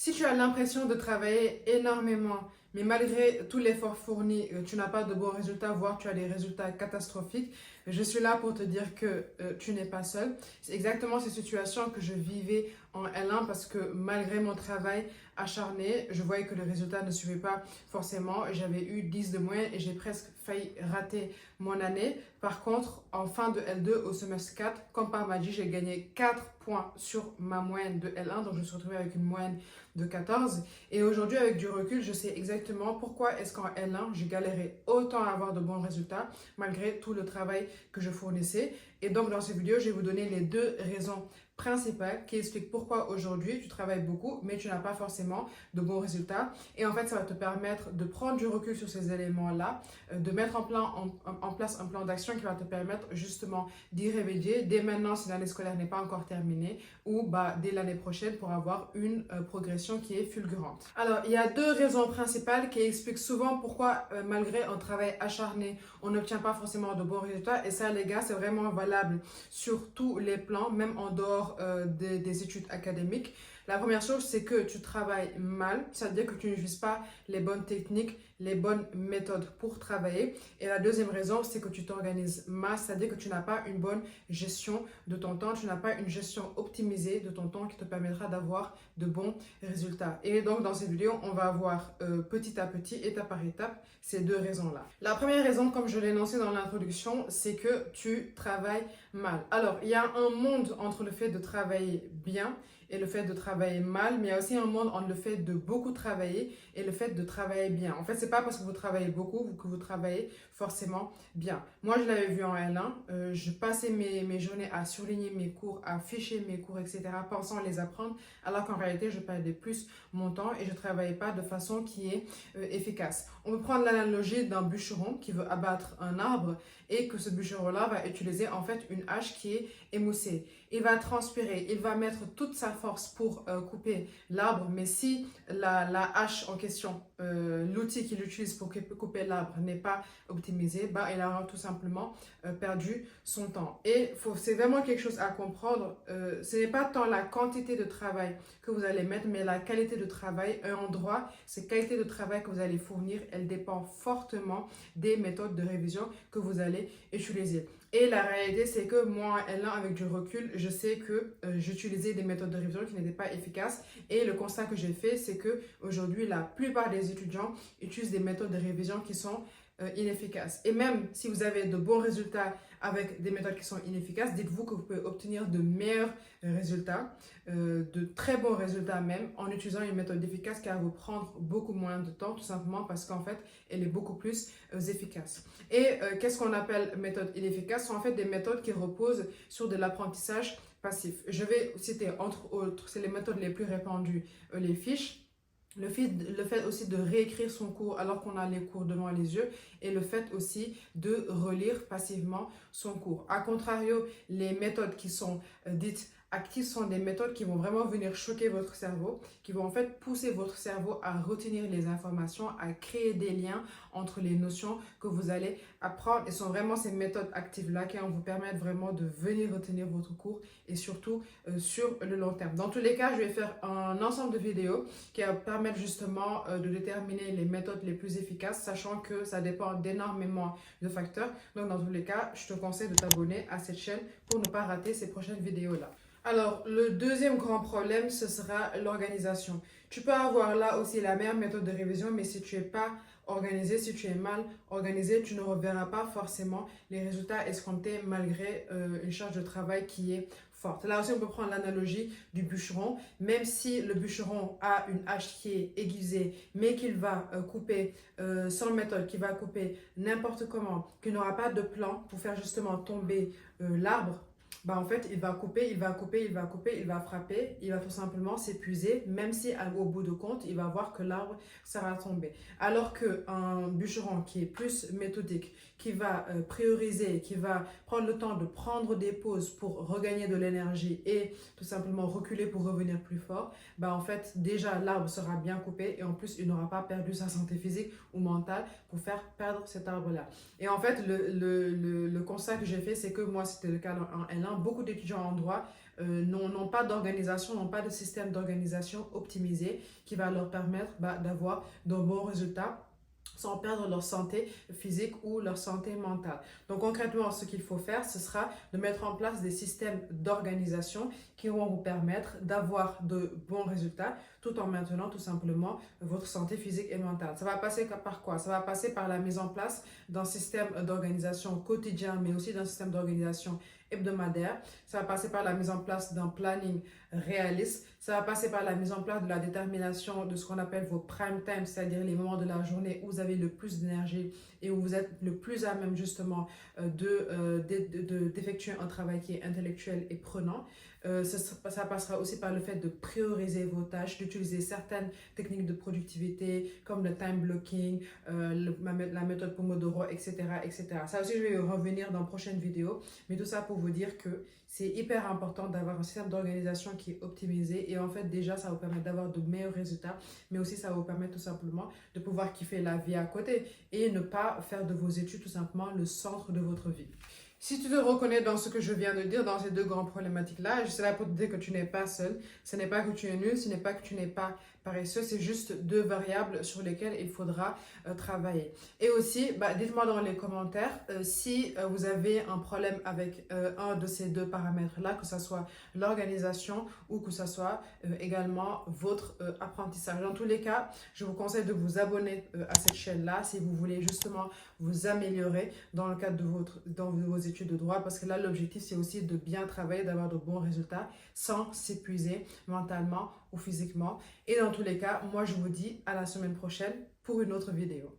Si tu as l'impression de travailler énormément, mais malgré tout l'effort fourni, tu n'as pas de bons résultats, voire tu as des résultats catastrophiques, je suis là pour te dire que tu n'es pas seul. C'est exactement ces situations que je vivais en L1 parce que malgré mon travail acharné, je voyais que le résultat ne suivait pas forcément. J'avais eu 10 de moins et j'ai presque failli rater mon année. Par contre, en fin de L2 au semestre 4, comme par magie, j'ai gagné 4 points sur ma moyenne de L1. Donc je me suis retrouvée avec une moyenne de 14. Et aujourd'hui, avec du recul, je sais exactement pourquoi est-ce qu'en L1, j'ai galéré autant à avoir de bons résultats malgré tout le travail que je fournissais. Et donc, dans cette vidéo, je vais vous donner les deux raisons principales qui expliquent pourquoi aujourd'hui tu travailles beaucoup, mais tu n'as pas forcément de bons résultats. Et en fait, ça va te permettre de prendre du recul sur ces éléments-là, de mettre en place un plan d'action qui va te permettre justement d'y remédier dès maintenant si l'année scolaire n'est pas encore terminée ou dès l'année prochaine pour avoir une progression qui est fulgurante. Alors, il y a deux raisons principales qui expliquent souvent pourquoi, malgré un travail acharné, on n'obtient pas forcément de bons résultats. Et ça, les gars, c'est vraiment valable sur tous les plans, même en dehors des études académiques. La première chose, c'est que tu travailles mal, c'est-à-dire que tu n'utilises pas les bonnes techniques, les bonnes méthodes pour travailler. Et la deuxième raison, c'est que tu t'organises mal, c'est-à-dire que tu n'as pas une bonne gestion de ton temps, tu n'as pas une gestion optimisée de ton temps qui te permettra d'avoir de bons résultats. Et donc, dans cette vidéo, on va voir petit à petit, étape par étape, ces deux raisons-là. La première raison, comme je l'ai énoncé dans l'introduction, c'est que tu travailles mal. Alors, il y a un monde entre le fait de travailler bien et le fait de travailler mal, mais il y a aussi un monde entre le fait de beaucoup travailler et le fait de travailler bien. En fait, c'est pas parce que vous travaillez beaucoup que vous travaillez forcément bien. Moi, je l'avais vu en L1, je passais mes journées à surligner mes cours, à ficher mes cours, etc., pensant les apprendre, alors qu'en réalité, je perdais plus mon temps et je travaillais pas de façon qui est efficace. On peut prendre l'analogie d'un bûcheron qui veut abattre un arbre et que ce bûcheron-là va utiliser en fait une hache qui est émoussée. Il va transpirer, il va mettre toute sa force pour couper l'arbre, mais si la hache en question, l'outil qu'il utilise pour couper l'arbre n'est pas optimisé, il aura tout simplement perdu son temps. Et c'est vraiment quelque chose à comprendre, ce n'est pas tant la quantité de travail que vous allez mettre, mais la qualité de travail. En droit, cette qualité de travail que vous allez fournir, elle dépend fortement des méthodes de révision que vous allez utiliser. Et la réalité, c'est que moi, L1, avec du recul, je sais que j'utilisais des méthodes de révision qui n'étaient pas efficaces. Et le constat que j'ai fait, c'est que aujourd'hui, la plupart des étudiants utilisent des méthodes de révision qui sont inefficaces. Et même si vous avez de bons résultats avec des méthodes qui sont inefficaces, dites-vous que vous pouvez obtenir de meilleurs résultats, de très bons résultats même, en utilisant une méthode efficace qui va vous prendre beaucoup moins de temps, tout simplement parce qu'en fait, elle est beaucoup plus efficace. Et qu'est-ce qu'on appelle méthode inefficace? Ce sont en fait des méthodes qui reposent sur de l'apprentissage passif. Je vais citer entre autres, c'est les méthodes les plus répandues, les fiches. Le fait aussi de réécrire son cours alors qu'on a les cours devant les yeux et le fait aussi de relire passivement son cours. A contrario, les méthodes qui sont dites actives sont des méthodes qui vont vraiment venir choquer votre cerveau, qui vont en fait pousser votre cerveau à retenir les informations, à créer des liens entre les notions que vous allez apprendre. Et ce sont vraiment ces méthodes actives-là qui vont vous permettre vraiment de venir retenir votre cours et surtout sur le long terme. Dans tous les cas, je vais faire un ensemble de vidéos qui va permettre justement de déterminer les méthodes les plus efficaces, sachant que ça dépend d'énormément de facteurs. Donc dans tous les cas, je te conseille de t'abonner à cette chaîne pour ne pas rater ces prochaines vidéos-là. Alors, le deuxième grand problème, ce sera l'organisation. Tu peux avoir là aussi la meilleure méthode de révision, mais si tu n'es pas organisé, si tu es mal organisé, tu ne reverras pas forcément les résultats escomptés malgré une charge de travail qui est forte. Là aussi, on peut prendre l'analogie du bûcheron. Même si le bûcheron a une hache qui est aiguisée, mais qu'il va couper sans méthode, qu'il va couper n'importe comment, qu'il n'aura pas de plan pour faire justement tomber l'arbre, en fait, il va couper, il va couper, il va couper, il va frapper, il va tout simplement s'épuiser, même si au bout de compte, il va voir que l'arbre sera tombé. Alors qu'un bûcheron qui est plus méthodique, qui va prioriser, qui va prendre le temps de prendre des pauses pour regagner de l'énergie et tout simplement reculer pour revenir plus fort, en fait, déjà l'arbre sera bien coupé et en plus, il n'aura pas perdu sa santé physique ou mentale pour faire perdre cet arbre-là. Et en fait, le constat que j'ai fait, c'est que moi, c'était le cas en L1. Beaucoup d'étudiants en droit n'ont pas d'organisation, n'ont pas de système d'organisation optimisé qui va leur permettre d'avoir de bons résultats sans perdre leur santé physique ou leur santé mentale. Donc concrètement, ce qu'il faut faire, ce sera de mettre en place des systèmes d'organisation qui vont vous permettre d'avoir de bons résultats tout en maintenant tout simplement votre santé physique et mentale. Ça va passer par quoi? Ça va passer par la mise en place d'un système d'organisation quotidien, mais aussi d'un système d'organisation hebdomadaire. Ça va passer par la mise en place d'un planning réaliste. Ça va passer par la mise en place de la détermination de ce qu'on appelle vos prime time, c'est-à-dire les moments de la journée où vous avez le plus d'énergie et où vous êtes le plus à même justement d'effectuer un travail qui est intellectuel et prenant. Ça passera aussi par le fait de prioriser vos tâches, d'utiliser certaines techniques de productivité comme le time blocking, la méthode Pomodoro, etc., etc. Ça aussi, je vais y revenir dans prochaines vidéos, mais tout ça pour vous dire que c'est hyper important d'avoir un système d'organisation qui est optimisé et en fait déjà ça va vous permettre d'avoir de meilleurs résultats, mais aussi ça va vous permettre tout simplement de pouvoir kiffer la vie à côté et ne pas faire de vos études tout simplement le centre de votre vie. Si tu te reconnais dans ce que je viens de dire, dans ces deux grandes problématiques-là, je suis là pour te dire que tu n'es pas seul. Ce n'est pas que tu es nul, ce n'est pas que tu n'es pas paresseux, c'est juste deux variables sur lesquelles il faudra travailler. Et aussi, dites-moi dans les commentaires si vous avez un problème avec un de ces deux paramètres-là, que ce soit l'organisation ou que ce soit également votre apprentissage. Dans tous les cas, je vous conseille de vous abonner à cette chaîne-là si vous voulez justement vous améliorer dans le cadre de vos études de droit, parce que là, l'objectif, c'est aussi de bien travailler, d'avoir de bons résultats sans s'épuiser mentalement ou physiquement. Et dans tous les cas, moi, je vous dis à la semaine prochaine pour une autre vidéo.